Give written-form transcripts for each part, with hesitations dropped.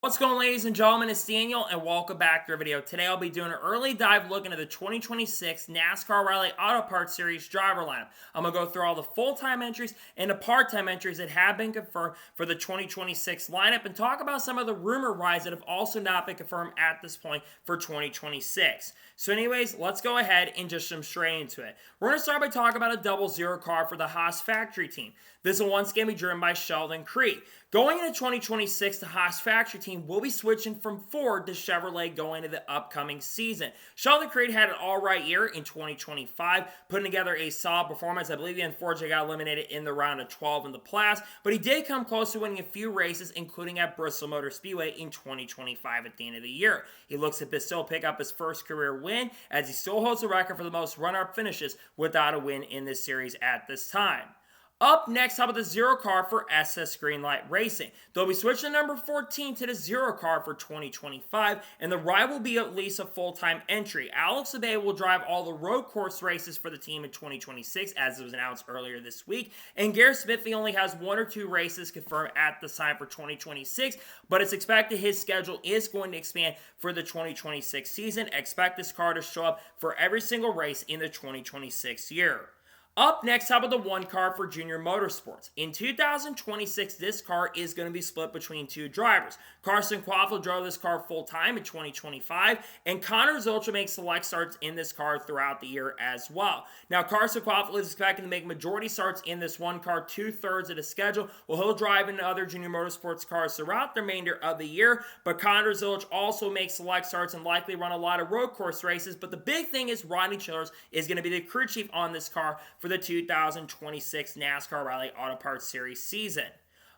What's going on, ladies and gentlemen? It's Daniel and welcome back to our video. Today I'll be doing an early dive look into the 2026 NASCAR Rally Auto Parts Series driver lineup. I'm going to go through all the full-time entries and the part-time entries that have been confirmed for the 2026 lineup and talk about some of the rumor rides that have also not been confirmed at this point for 2026. So anyways, let's go ahead and just jump straight into it. We're going to start by talking about a double zero car for the Haas factory team. This will once again be driven by Sheldon Creed. Going into 2026, the Haas factory team will be switching from Ford to Chevrolet going into the upcoming season. Sheldon Creed had an alright year in 2025, putting together a solid performance. I believe he unfortunately got eliminated in the round of 12 in the playoffs, but he did come close to winning a few races, including at Bristol Motor Speedway in 2025 at the end of the year. He looks to still pick up his first career win, as he still holds the record for the most run-up finishes without a win in this series at this time. Up next, how about the zero car for SS Greenlight Racing? They'll be switching the number 14 to the zero car for 2025, and the ride will be at least a full-time entry. Alex Abay will drive all the road course races for the team in 2026, as it was announced earlier this week, and Garrett Smithy only has one or two races confirmed at the time for 2026, but it's expected his schedule is going to expand for the 2026 season. Expect this car to show up for every single race in the 2026 year. Up next, how about the one car for Junior Motorsports? In 2026, this car is going to be split between two drivers. Carson Quaffle drove this car full-time in 2025, and Connor Zolcha makes select starts in this car throughout the year as well. Now, Carson Quaffle is expected to make majority starts in this one car, 2/3 of the schedule, while he'll drive in other Junior Motorsports cars throughout the remainder of the year, but Connor Zolcha also makes select starts and likely run a lot of road course races, but the big thing is Rodney Childers is going to be the crew chief on this car for the 2026 NASCAR Rally Auto Parts Series season.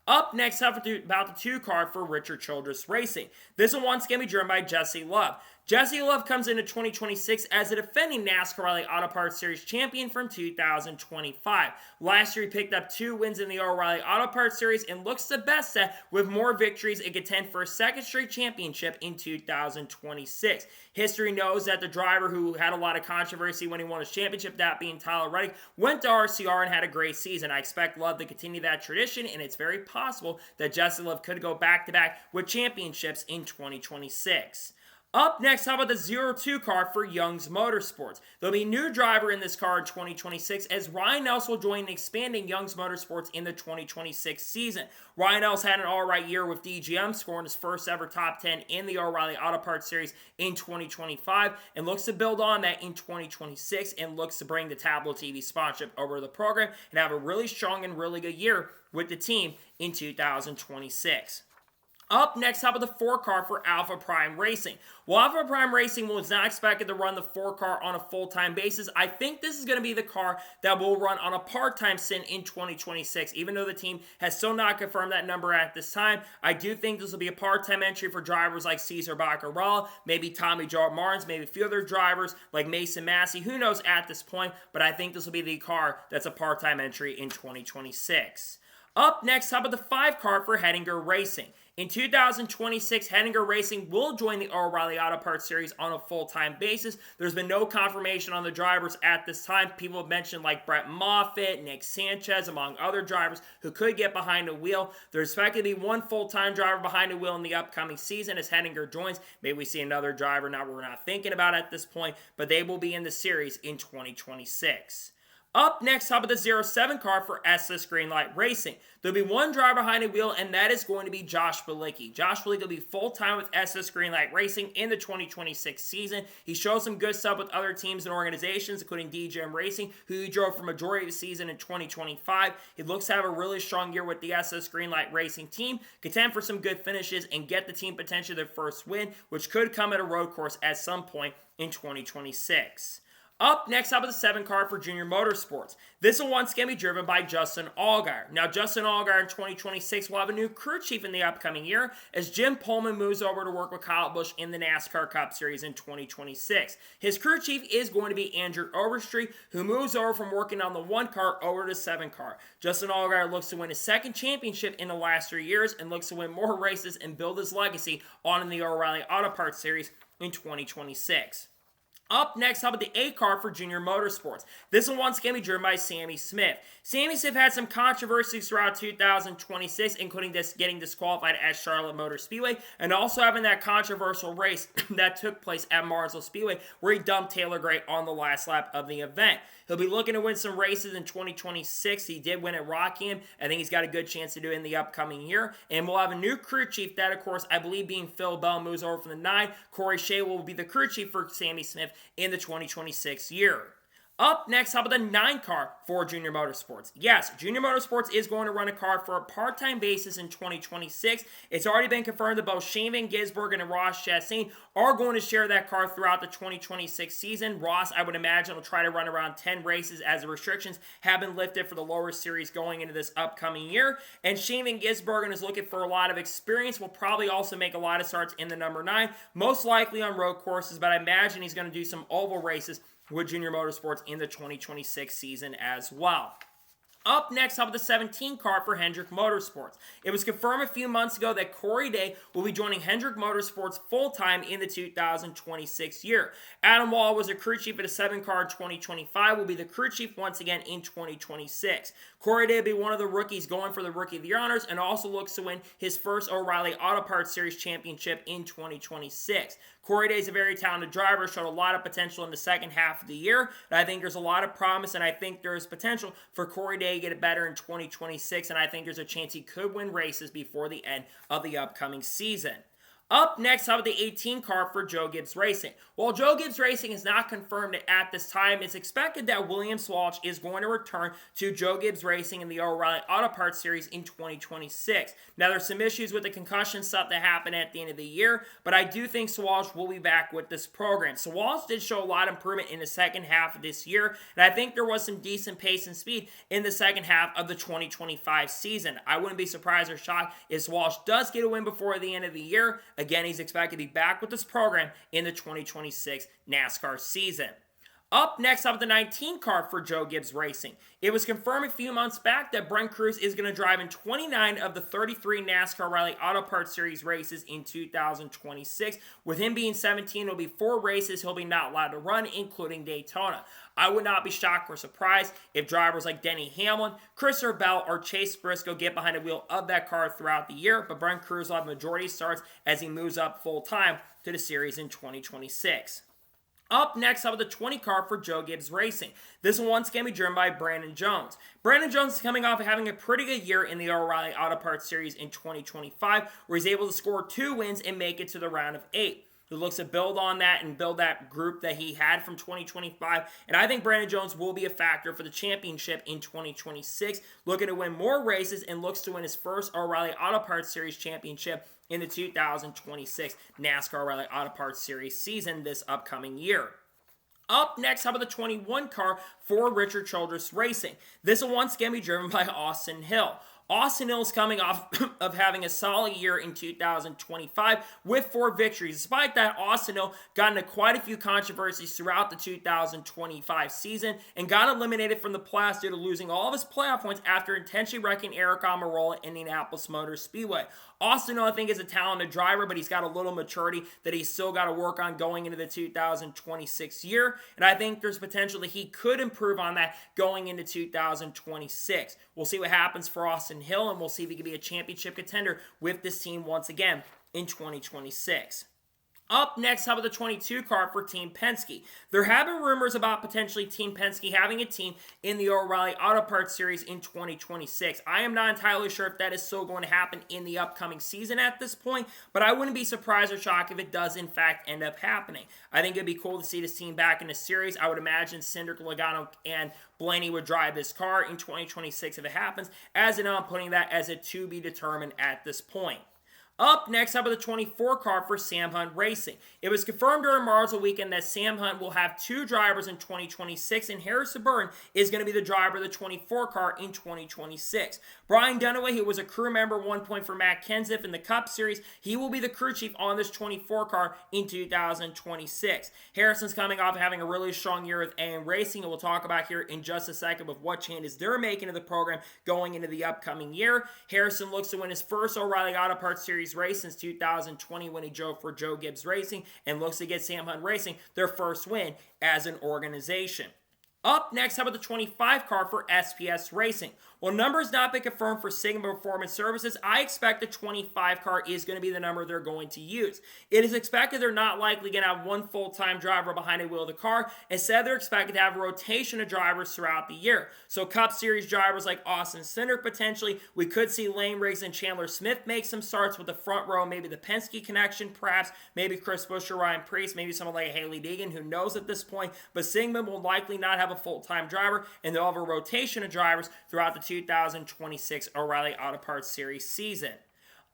Up next, about the two car for Richard Childress Racing. This will once again be driven by Jesse Love. Jesse Love comes into 2026 as a defending NASCAR Rally Auto Parts Series champion from 2025. Last year, he picked up 2 wins in the O'Reilly Auto Parts Series and looks the best set with more victories and contend for a second straight championship in 2026. History knows that the driver who had a lot of controversy when he won his championship, that being Tyler Reddick, went to RCR and had a great season. I expect Love to continue that tradition, and it's very possible that Jesse Love could go back-to-back with championships in 2026. Up next, how about the 02 car for Young's Motorsports? There'll be a new driver in this car in 2026 as Ryan Nelson will join expanding Young's Motorsports in the 2026 season. Ryan Nelson had an alright year with DGM, scoring his first ever top 10 in the O'Reilly Auto Parts Series in 2025, and looks to build on that in 2026 and looks to bring the Tableau TV sponsorship over to the program and have a really strong and really good year with the team in 2026. Up next, how about the 4 car for Alpha Prime Racing? While Alpha Prime Racing was not expected to run the 4 car on a full-time basis, I think this is going to be the car that will run on a part-time stint in 2026. Even though the team has still not confirmed that number at this time, I do think this will be a part-time entry for drivers like Cesar Baccarella, maybe Tommy Joe Martins, maybe a few other drivers like Mason Massey. Who knows at this point, but I think this will be the car that's a part-time entry in 2026. Up next, how about the 5 car for Hettinger Racing? In 2026, Hettinger Racing will join the O'Reilly Auto Parts Series on a full-time basis. There's been no confirmation on the drivers at this time. People have mentioned like Brett Moffitt, Nick Sanchez, among other drivers who could get behind the wheel. There's expected to be one full-time driver behind the wheel in the upcoming season as Hettinger joins. Maybe we see another driver now we're not thinking about at this point, but they will be in the series in 2026. Up next, how about the 07 car for SS Greenlight Racing? There'll be one driver behind the wheel, and that is going to be Josh Bilicki. Josh Bilicki will be full-time with SS Greenlight Racing in the 2026 season. He showed some good stuff with other teams and organizations, including DGM Racing, who he drove for majority of the season in 2025. He looks to have a really strong year with the SS Greenlight Racing team, contend for some good finishes, and get the team potentially their first win, which could come at a road course at some point in 2026. Up next, how about the 7 car for Junior Motorsports? This will once again be driven by Justin Allgaier. Now, Justin Allgaier in 2026 will have a new crew chief in the upcoming year as Jim Pullman moves over to work with Kyle Busch in the NASCAR Cup Series in 2026. His crew chief is going to be Andrew Overstreet, who moves over from working on the 1 car over to 7 car. Justin Allgaier looks to win his second championship in the last 3 years and looks to win more races and build his legacy on in the O'Reilly Auto Parts Series in 2026. Up next, how about the A car for Junior Motorsports? This one once again be driven by Sammy Smith. Sammy Smith had some controversies throughout 2026, including getting disqualified at Charlotte Motor Speedway, and also having that controversial race that took place at Martinsville Speedway, where he dumped Taylor Gray on the last lap of the event. He'll be looking to win some races in 2026. He did win at Rockingham. I think he's got a good chance to do it in the upcoming year. And we'll have a new crew chief that, of course, I believe being Phil Bell, moves over from the 9. Corey Shea will be the crew chief for Sammy Smith in the 2026 year. Up next, how about the 9 car for Junior Motorsports? Yes, Junior Motorsports is going to run a car for a part-time basis in 2026. It's already been confirmed that both Shane Van Gisbergen and Ross Chastain are going to share that car throughout the 2026 season. Ross, I would imagine, will try to run around 10 races as the restrictions have been lifted for the lower series going into this upcoming year. And Shane Van Gisbergen is looking for a lot of experience, will probably also make a lot of starts in the number 9, most likely on road courses, but I imagine he's going to do some oval races with Junior Motorsports in the 2026 season as well. Up next, how about the 17 car for Hendrick Motorsports? It was confirmed a few months ago that Corey Day will be joining Hendrick Motorsports full-time in the 2026 year. Adam Wall was a crew chief at a 7 car in 2025, will be the crew chief once again in 2026. Corey Day will be one of the rookies going for the Rookie of the Year honors and also looks to win his first O'Reilly Auto Parts Series championship in 2026. Corey Day is a very talented driver, showed a lot of potential in the second half of the year, and I think there's a lot of promise, and I think there's potential for Corey Day to get it better in 2026, and I think there's a chance he could win races before the end of the upcoming season. Up next, how about the 18 car for Joe Gibbs Racing? While Joe Gibbs Racing is not confirmed at this time, it's expected that William Swalch is going to return to Joe Gibbs Racing in the O'Reilly Auto Parts Series in 2026. Now, there's some issues with the concussion stuff that happened at the end of the year, but I do think Swalch will be back with this program. Swalch did show a lot of improvement in the second half of this year, and I think there was some decent pace and speed in the second half of the 2025 season. I wouldn't be surprised or shocked if Swalch does get a win before the end of the year. Again, he's expected to be back with this program in the 2026 NASCAR season. Up next, up the 19 car for Joe Gibbs Racing. It was confirmed a few months back that Brent Cruz is going to drive in 29 of the 33 NASCAR O'Reilly Auto Parts Series races in 2026. With him being 17, it'll be 4 races he'll be not allowed to run, including Daytona. I would not be shocked or surprised if drivers like Denny Hamlin, Christopher Bell, or Chase Briscoe get behind the wheel of that car throughout the year, but Brent Cruz will have majority starts as he moves up full-time to the series in 2026. Up next, how about the 20 car for Joe Gibbs Racing? This one once again be driven by Brandon Jones. Brandon Jones is coming off of having a pretty good year in the O'Reilly Auto Parts Series in 2025, where he's able to score 2 wins and make it to the round of 8. He looks to build on that and build that group that he had from 2025. And I think Brandon Jones will be a factor for the championship in 2026, looking to win more races and looks to win his first O'Reilly Auto Parts Series championship in the 2026 NASCAR O'Reilly Auto Parts Series season this upcoming year. Up next, how about the 21 car for Richard Childress Racing? This will once again be driven by Austin Hill. Austin Hill is coming off of having a solid year in 2025 with 4 victories. Despite that, Austin Hill got into quite a few controversies throughout the 2025 season and got eliminated from the playoffs due to losing all of his playoff points after intentionally wrecking Eric Almirola at Indianapolis Motor Speedway. Austin Hill, I think, is a talented driver, but he's got a little maturity that he's still got to work on going into the 2026 year, and I think there's potential that he could improve on that going into 2026. We'll see what happens for Austin Hill, and we'll see if he can be a championship contender with this team once again in 2026. Up next, how about the 22 car for Team Penske? There have been rumors about potentially Team Penske having a team in the O'Reilly Auto Parts Series in 2026. I am not entirely sure if that is still going to happen in the upcoming season at this point, but I wouldn't be surprised or shocked if it does in fact end up happening. I think it'd be cool to see this team back in the series. I would imagine Cindric, Logano, and Blaney would drive this car in 2026 if it happens, as in I'm putting that as a to be determined at this point. Up next, how about the 24 car for Sam Hunt Racing? It was confirmed during Martinsville weekend that Sam Hunt will have 2 drivers in 2026, and Harrison Burton is going to be the driver of the 24 car in 2026. Brian Dunaway, who was a crew member 1 point for Matt Kenseth in the Cup Series, he will be the crew chief on this 24 car in 2026. Harrison's coming off having a really strong year with AM Racing, and we'll talk about here in just a second with what changes they're making to the program going into the upcoming year. Harrison looks to win his first O'Reilly Auto Parts Series Series race since 2020 when he drove for Gibbs Racing, and looks to get Sam Hunt Racing their first win as an organization. Up next, how about the 25 car for SPS Racing? While numbers not been confirmed for Sigma Performance Services, I expect the 25 car is going to be the number they're going to use. It is expected they're not likely going to have one full-time driver behind the wheel of the car. Instead, they're expected to have a rotation of drivers throughout the year. So Cup Series drivers like Austin Cindric potentially. We could see Lane Riggs and Chandler Smith make some starts with the front row, maybe the Penske connection, perhaps, maybe Chris Buescher, Ryan Preece, maybe someone like Haley Deegan, who knows at this point. But Sigma will likely not have a full-time driver, and they'll have a rotation of drivers throughout the 2026 O'Reilly Auto Parts Series season.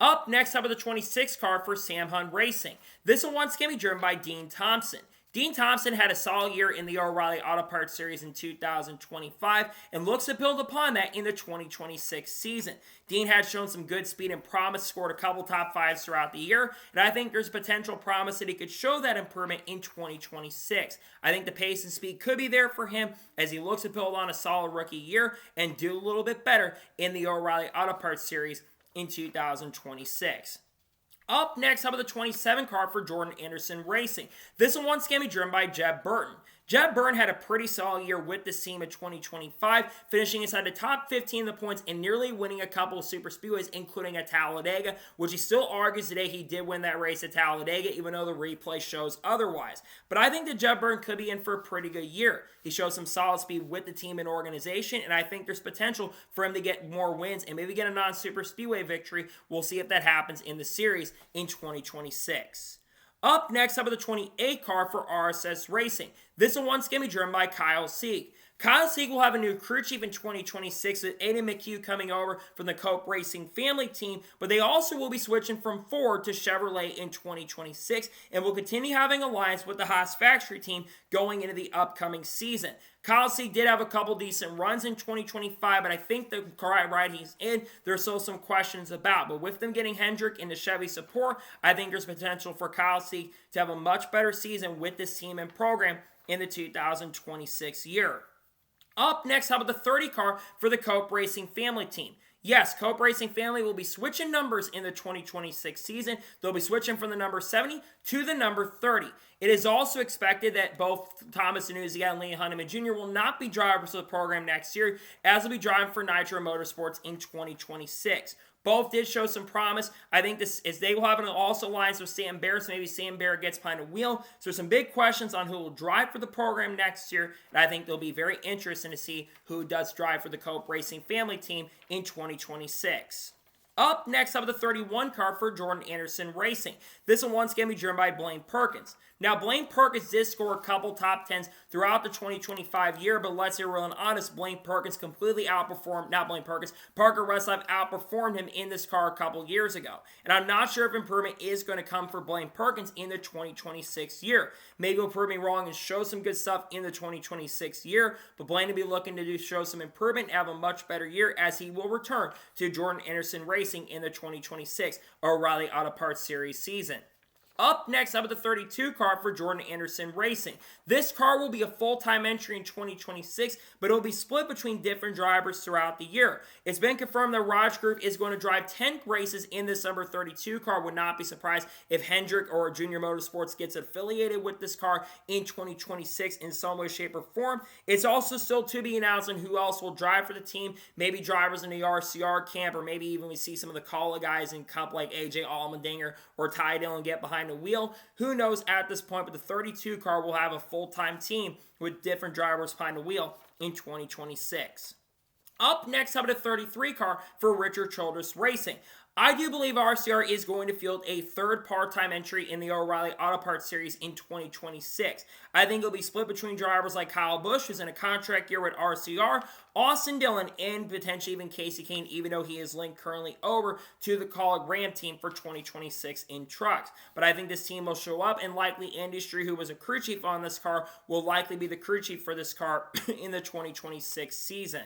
Up next, how about the 26 car for Sam Hunt Racing? This one once can be driven by Dean Thompson. Dean Thompson had a solid year in the O'Reilly Auto Parts Series in 2025 and looks to build upon that in the 2026 season. Dean had shown some good speed and promise, scored a couple top fives throughout the year, and I think there's potential promise that he could show that improvement in 2026. I think the pace and speed could be there for him as he looks to build on a solid rookie year and do a little bit better in the O'Reilly Auto Parts Series in 2026. Up next, how about the 27 car for Jordan Anderson Racing? This one once can be driven by Jeb Burton. Jeb Burton had a pretty solid year with this team in 2025, finishing inside the top 15 of the points and nearly winning a couple of super speedways, including at Talladega, which he still argues today he did win that race at Talladega, even though the replay shows otherwise. But I think that Jeb Burton could be in for a pretty good year. He shows some solid speed with the team and organization, and I think there's potential for him to get more wins and maybe get a non-super speedway victory. We'll see if that happens in the series in 2026. Up next, how about the 28 car for RSS Racing? This one once can be driven by Kyle Sieg. Kyle Sieg will have a new crew chief in 2026 with Aiden McHugh coming over from the Cope Racing family team, but they also will be switching from Ford to Chevrolet in 2026 and will continue having alliance with the Haas factory team going into the upcoming season. Kyle Sieg did have a couple decent runs in 2025, but I think the ride he's in, there's still some questions about. But with them getting Hendrick into Chevy support, I think there's potential for Kyle Sieg to have a much better season with this team and program in the 2026 year. Up next, how about the 30 car for the Cope Racing family team? Yes, Cope Racing family will be switching numbers in the 2026 season. They'll be switching from the number 70 to the number 30. It is also expected that both Thomas Annunziata and Lee Honeyman Jr. will not be drivers of the program next year, as they'll be driving for Nitro Motorsports in 2026. Both did show some promise. I think this is they will have an also alliance with Sam Barrett, so maybe Sam Barrett gets behind a wheel. So there's some big questions on who will drive for the program next year, and I think they'll be very interesting to see who does drive for the Cope Racing family team in 2026. Up next, up the 31 car for Jordan Anderson Racing. This one once again be driven by Blaine Perkins. Now, Blaine Perkins did score a couple top 10s throughout the 2025 year, but let's be real and honest, Blaine Perkins completely outperformed, not Blaine Perkins, Parker Westlife outperformed him in this car a couple years ago. And I'm not sure if improvement is going to come for Blaine Perkins in the 2026 year. Maybe he'll prove me wrong and show some good stuff in the 2026 year, but Blaine will be looking to show some improvement and have a much better year as he will return to Jordan Anderson Racing in the 2026 O'Reilly Auto Parts Series season. Up next, up at the 32 car for Jordan Anderson Racing. This car will be a full-time entry in 2026, but it will be split between different drivers throughout the year. It's been confirmed that Raj Group is going to drive 10 races in this number 32 car. Would not be surprised if Hendrick or Junior Motorsports gets affiliated with this car in 2026 in some way, shape, or form. It's also still to be announced on who else will drive for the team. Maybe drivers in the RCR camp, or maybe even we see some of the Kala guys in Cup like AJ Allmendinger or Ty Dillon get behind the wheel. Who knows at this point, but the 32 car will have a full-time team with different drivers behind the wheel in 2026. Up next, up at a 33 car for Richard Childress Racing. I do believe RCR is going to field a third part-time entry in the O'Reilly Auto Parts Series in 2026. I think it'll be split between drivers like Kyle Busch, who's in a contract year with RCR, Austin Dillon, and potentially even Casey Kane, even though he is linked currently over to the Kaulig Ram team for 2026 in trucks. But I think this team will show up, and likely Industry, who was a crew chief on this car, will likely be the crew chief for this car in the 2026 season.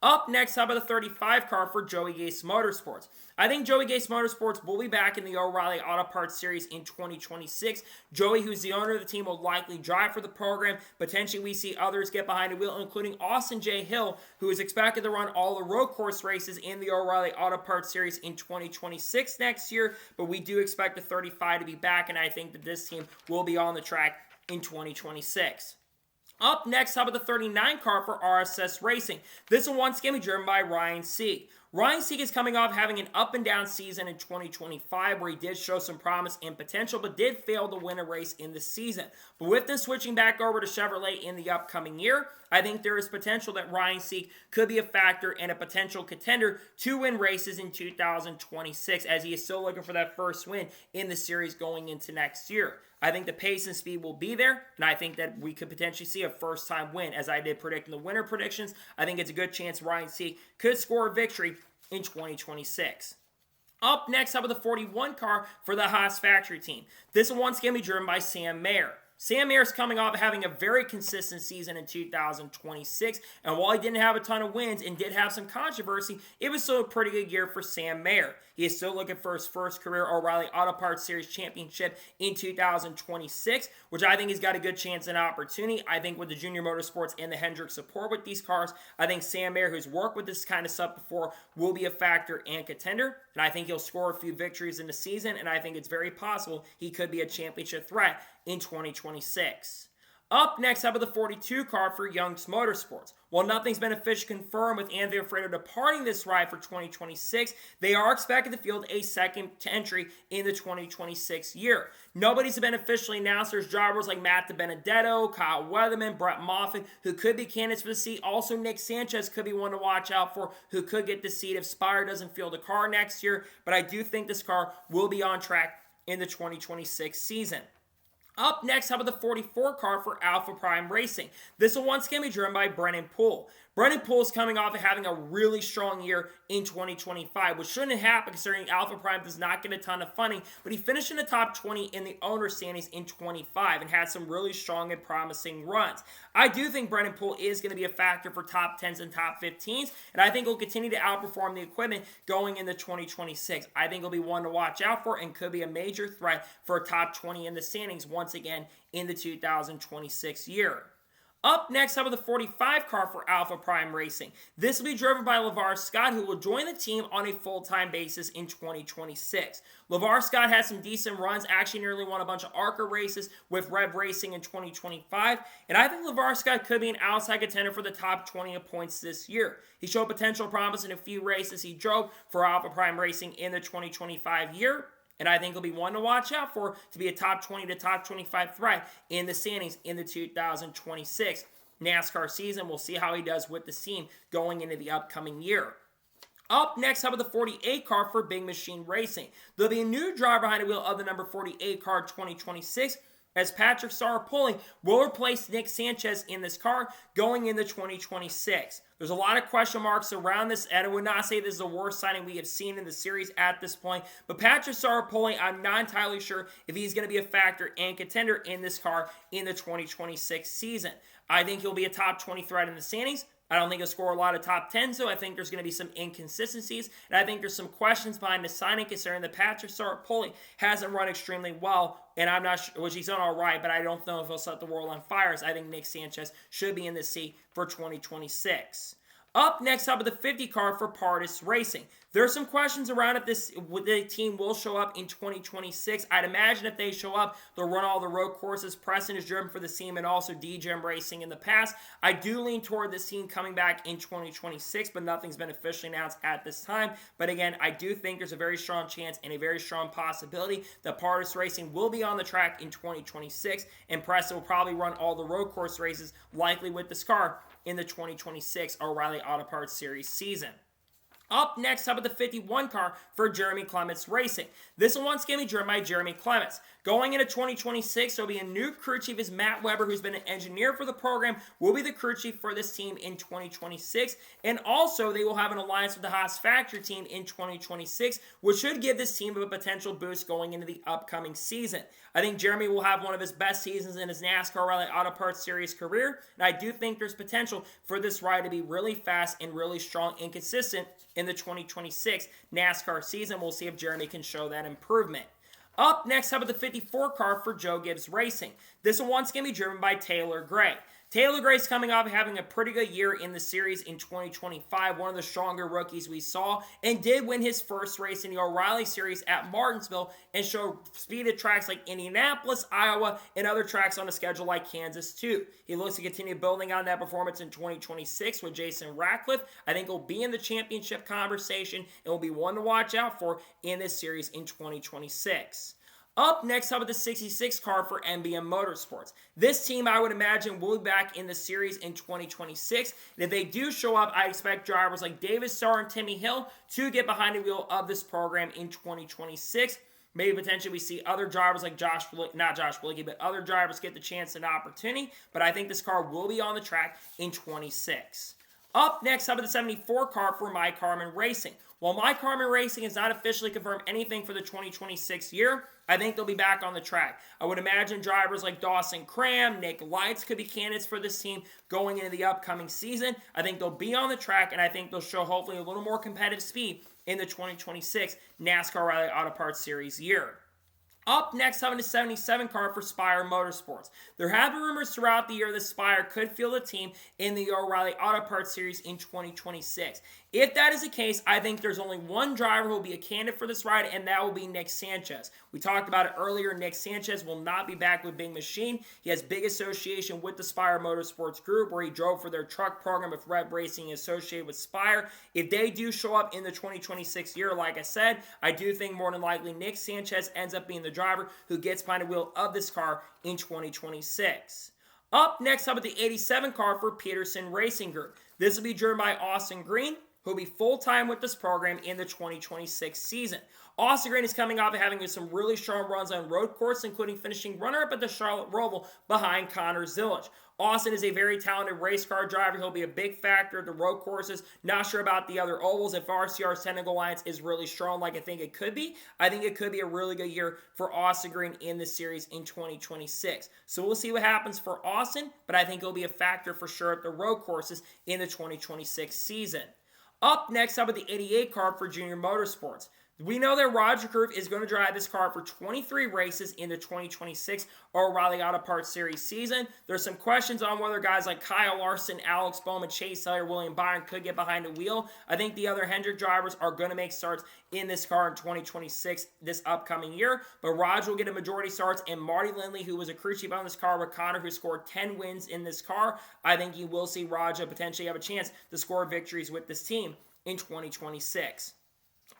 Up next, how about the 35 car for Joey Gase Motorsports? I think Joey Gase Motorsports will be back in the O'Reilly Auto Parts Series in 2026. Joey, who's the owner of the team, will likely drive for the program. Potentially, we see others get behind the wheel, including Austin J. Hill, who is expected to run all the road course races in the O'Reilly Auto Parts Series in 2026 next year. But we do expect the 35 to be back, and I think that this team will be on the track in 2026. Up next, how about the 39 car for RSS Racing? This will once again be driven by Ryan Sieg. Ryan Sieg is coming off having an up-and-down season in 2025 where he did show some promise and potential but did fail to win a race in the season. But with them switching back over to Chevrolet in the upcoming year, I think there is potential that Ryan Sieg could be a factor and a potential contender to win races in 2026 as he is still looking for that first win in the series going into next year. I think the pace and speed will be there, and I think that we could potentially see a first-time win. As I did predict in the winter predictions, I think it's a good chance Ryan Sieg could score a victory in 2026. Up next, how about the 41 car for the Haas factory team? This will once again be driven by Sam Mayer. Sam Mayer is coming off having a very consistent season in 2026, and while he didn't have a ton of wins and did have some controversy, it was still a pretty good year for Sam Mayer. He is still looking for his first career O'Reilly Auto Parts Series championship in 2026, which I think he's got a good chance and opportunity. I think with the Junior Motorsports and the Hendrick support with these cars, I think Sam Mayer, who's worked with this kind of stuff before, will be a factor and contender, and I think he'll score a few victories in the season, and I think it's very possible he could be a championship threat in 2026. Up next, how about the 42 car for Young's Motorsports? While nothing's been officially confirmed with Anthony Alfredo departing this ride for 2026, they are expected to field a second entry in the 2026 year. Nobody's been officially announced. There's drivers like Matt DiBenedetto, Kyle Weatherman, Brett Moffitt, who could be candidates for the seat. Also, Nick Sanchez could be one to watch out for, who could get the seat if Spire doesn't field a car next year. But I do think this car will be on track in the 2026 season. Up next, how about the 44 car for Alpha Prime Racing? This will once again be driven by Brennan Poole. Brennan Poole is coming off of having a really strong year in 2025, which shouldn't happen considering Alpha Prime does not get a ton of funding, but he finished in the top 20 in the owner standings in 25 and had some really strong and promising runs. I do think Brennan Poole is going to be a factor for top 10s and top 15s, and I think he'll continue to outperform the equipment going into 2026. I think he'll be one to watch out for and could be a major threat for a top 20 in the standings once again in the 2026 year. Up next, how about the 45 car for Alpha Prime Racing? This will be driven by LeVar Scott, who will join the team on a full-time basis in 2026. LeVar Scott had some decent runs, actually nearly won a bunch of ARCA races with Rev Racing in 2025, and I think LeVar Scott could be an outside contender for the top 20 of points this year. He showed potential promise in a few races he drove for Alpha Prime Racing in the 2025 year. And I think he'll be one to watch out for to be a top 20 to top 25 threat in the standings in the 2026 NASCAR season. We'll see how he does with the team going into the upcoming year. Up next, how about the 48 car for Big Machine Racing? There'll be a new driver behind the wheel of the number 48 car 2026. As Patrick Starr-Pulling will replace Nick Sanchez in this car going into 2026. There's a lot of question marks around this, and I would not say this is the worst signing we have seen in the series at this point. But Patrick Starr-Pulling, I'm not entirely sure if he's going to be a factor and contender in this car in the 2026 season. I think he'll be a top 20 threat in the standings. I don't think he'll score a lot of top 10s, so I think there's going to be some inconsistencies, and I think there's some questions behind the signing considering that Patrick Starr-Pulling hasn't run extremely well, and I'm not sure, which he's done all right, but I don't know if he'll set the world on fire, so I think Nick Sanchez should be in the seat for 2026. Up next, up with the 50 car for Partis Racing. There are some questions around if the team will show up in 2026. I'd imagine if they show up, they'll run all the road courses. Preston is driven for the team and also DGM Racing in the past. I do lean toward this team coming back in 2026, but nothing's been officially announced at this time. But again, I do think there's a very strong chance and a very strong possibility that Partis Racing will be on the track in 2026, and Preston will probably run all the road course races, likely with this car, in the 2026 O'Reilly Auto Parts Series season. Up next, how about the 51 car for Jeremy Clemens Racing? This one once again be driven by Jeremy Clemens. Going into 2026, there will be a new crew chief as Matt Weber, who's been an engineer for the program, will be the crew chief for this team in 2026. And also, they will have an alliance with the Haas factory team in 2026, which should give this team a potential boost going into the upcoming season. I think Jeremy will have one of his best seasons in his NASCAR Rally Auto Parts Series career, and I do think there's potential for this ride to be really fast and really strong and consistent in the 2026 NASCAR season. We'll see if Jeremy can show that improvement. Up next, how about the 54 car for Joe Gibbs Racing? This one once again be driven by Taylor Gray. Taylor Gray's coming off having a pretty good year in the series in 2025, one of the stronger rookies we saw, and did win his first race in the O'Reilly Series at Martinsville and showed speed at tracks like Indianapolis, Iowa, and other tracks on a schedule like Kansas too. He looks to continue building on that performance in 2026 with Jason Ratcliffe. I think he'll be in the championship conversation and will be one to watch out for in this series in 2026. Up next, how about the 66 car for NBM Motorsports? This team, I would imagine, will be back in the series in 2026. And if they do show up, I expect drivers like David Starr and Timmy Hill to get behind the wheel of this program in 2026. Maybe potentially we see other drivers like other drivers get the chance and opportunity. But I think this car will be on the track in 26. Up next, how about the 74 car for My Carman Racing? While My Carman Racing has not officially confirmed anything for the 2026 year, I think they'll be back on the track. I would imagine drivers like Dawson Cram, Nick Lights could be candidates for this team going into the upcoming season. I think they'll be on the track, and I think they'll show hopefully a little more competitive speed in the 2026 NASCAR Rally Auto Parts Series year. Up next, having the 77 car for Spire Motorsports. There have been rumors throughout the year that Spire could field a team in the O'Reilly Auto Parts Series in 2026. If that is the case, I think there's only one driver who will be a candidate for this ride, and that will be Nick Sanchez. We talked about it earlier. Nick Sanchez will not be back with Big Machine. He has big association with the Spire Motorsports group, where he drove for their truck program with Rev Racing associated with Spire. If they do show up in the 2026 year, like I said, I do think more than likely Nick Sanchez ends up being the driver who gets behind the wheel of this car in 2026. Up next, how about the 87 car for Peterson Racing Group? This will be driven by Austin Green, who will be full-time with this program in the 2026 season. Austin Green is coming off of having some really strong runs on road course, including finishing runner-up at the Charlotte Roval behind Connor Zillage. Austin is a very talented race car driver. He'll be a big factor at the road courses. Not sure about the other ovals. If RCR's technical alliance is really strong like I think it could be, I think it could be a really good year for Austin Green in this series in 2026. So we'll see what happens for Austin, but I think he'll be a factor for sure at the road courses in the 2026 season. Up next, how about the 88 car for Junior Motorsports? We know that Roger Kurf is going to drive this car for 23 races in the 2026 O'Reilly Auto Parts Series season. There's some questions on whether guys like Kyle Larson, Alex Bowman, Chase Elliott, William Byron could get behind the wheel. I think the other Hendrick drivers are going to make starts in this car in 2026 this upcoming year. But Roger will get a majority starts, and Marty Lindley, who was a crew chief on this car with Connor, who scored 10 wins in this car, I think you will see Roger potentially have a chance to score victories with this team in 2026.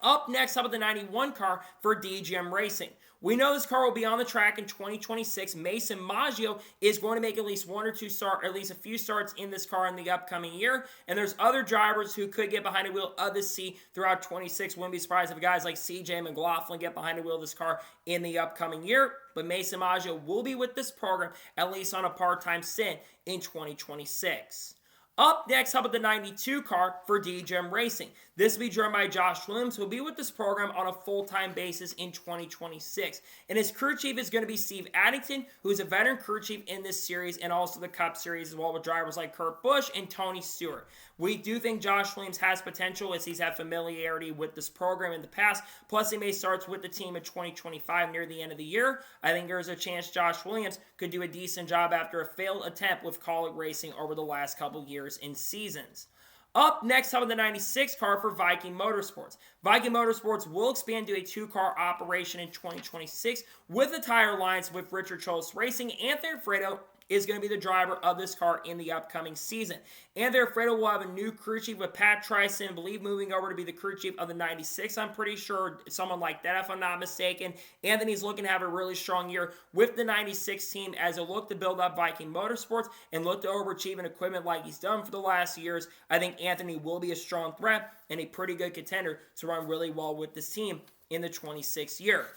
Up next, how about the 91 car for DGM Racing? We know this car will be on the track in 2026. Mason Maggio is going to make at least a few starts in this car in the upcoming year. And there's other drivers who could get behind the wheel of this C throughout 26. Wouldn't be surprised if guys like CJ McLaughlin get behind the wheel of this car in the upcoming year. But Mason Maggio will be with this program, at least on a part-time stint in 2026. Up next, how about the 92 car for DGM Racing? This will be driven by Josh Williams, who will be with this program on a full-time basis in 2026. And his crew chief is going to be Steve Addington, who is a veteran crew chief in this series and also the Cup Series as well, with drivers like Kurt Busch and Tony Stewart. We do think Josh Williams has potential as he's had familiarity with this program in the past. Plus, he may start with the team in 2025 near the end of the year. I think there's a chance Josh Williams could do a decent job after a failed attempt with Kaulig Racing over the last couple years and seasons. Up next, how about the 96 car for Viking Motorsports? Viking Motorsports will expand to a two-car operation in 2026 with a tire alliance with Richard Childress Racing, Anthony Fredo, is going to be the driver of this car in the upcoming season. And they're afraid we'll have a new crew chief with Pat Tryson, I believe, moving over to be the crew chief of the 96. I'm pretty sure someone like that, if I'm not mistaken. Anthony's looking to have a really strong year with the 96 team as they look to build up Viking Motorsports and look to overachieve in equipment like he's done for the last years. I think Anthony will be a strong threat and a pretty good contender to run really well with this team in the 26th year.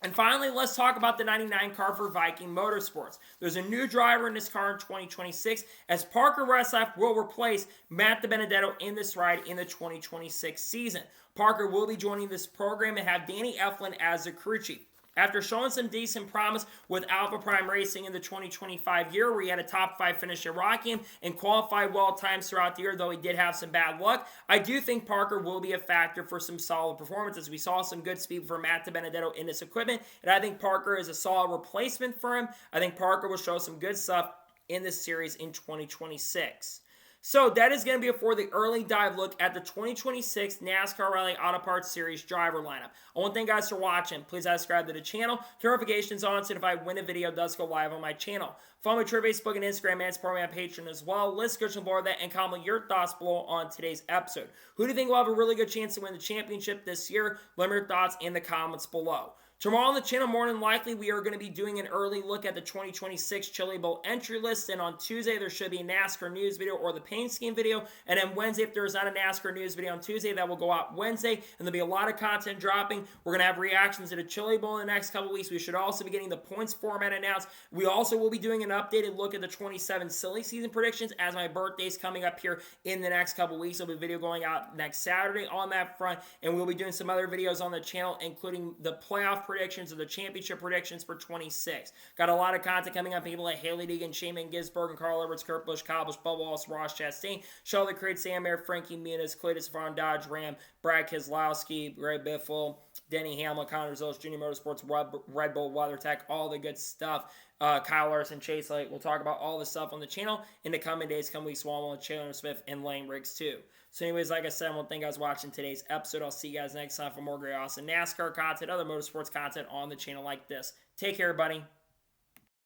And finally, let's talk about the 99 car for Viking Motorsports. There's a new driver in this car in 2026 as Parker Resliff will replace Matt DiBenedetto in this ride in the 2026 season. Parker will be joining this program and have Danny Eflin as the crew chief. After showing some decent promise with Alpha Prime Racing in the 2025 year, where he had a top 5 finish at Rockingham and qualified well times throughout the year, though he did have some bad luck, I do think Parker will be a factor for some solid performances. We saw some good speed for Matt DiBenedetto in this equipment, and I think Parker is a solid replacement for him. I think Parker will show some good stuff in this series in 2026. So that is going to be it for the early dive look at the 2026 NASCAR Rally Auto Parts Series driver lineup. I want to thank you guys for watching. Please subscribe to the channel. Turn notifications on so if I win a video does go live on my channel. Follow me on Twitter, Facebook, and Instagram, and support me on Patreon as well. List description below that, and comment your thoughts below on today's episode. Who do you think will have a really good chance to win the championship this year? Let me know your thoughts in the comments below. Tomorrow on the channel, more than likely, we are going to be doing an early look at the 2026 Chili Bowl entry list. And on Tuesday, there should be a NASCAR news video or the paint scheme video. And then Wednesday, if there's not a NASCAR news video on Tuesday, that will go out Wednesday. And there'll be a lot of content dropping. We're going to have reactions to the Chili Bowl in the next couple weeks. We should also be getting the points format announced. We also will be doing an updated look at the 27 silly season predictions as my birthday's coming up here in the next couple weeks. There'll be a video going out next Saturday on that front. And we'll be doing some other videos on the channel, including the playoff predictions of the championship predictions for 26. Got a lot of content coming up. People like Haley Deegan, Shaman Gisberg, and Carl Edwards, Kurt Busch, Kyle Busch, Bubba Wallace, Ross Chastain, Sheldon Creed, Sam Mayer, Frankie Muniz, Cletus Farn, Dodge Ram, Brad Keselowski, Ray Biffle, Denny Hamlin, Connor Zilch, Junior Motorsports, Red Bull, WeatherTech, all the good stuff. Kyle Larson, Chase Light. We'll talk about all this stuff on the channel in the coming days, coming weeks, Swalwell, Chandler Smith, and Lane Riggs too. So anyways, like I said, I want to thank you guys for watching today's episode. I'll see you guys next time for more great, awesome NASCAR content, other motorsports content on the channel like this. Take care, everybody.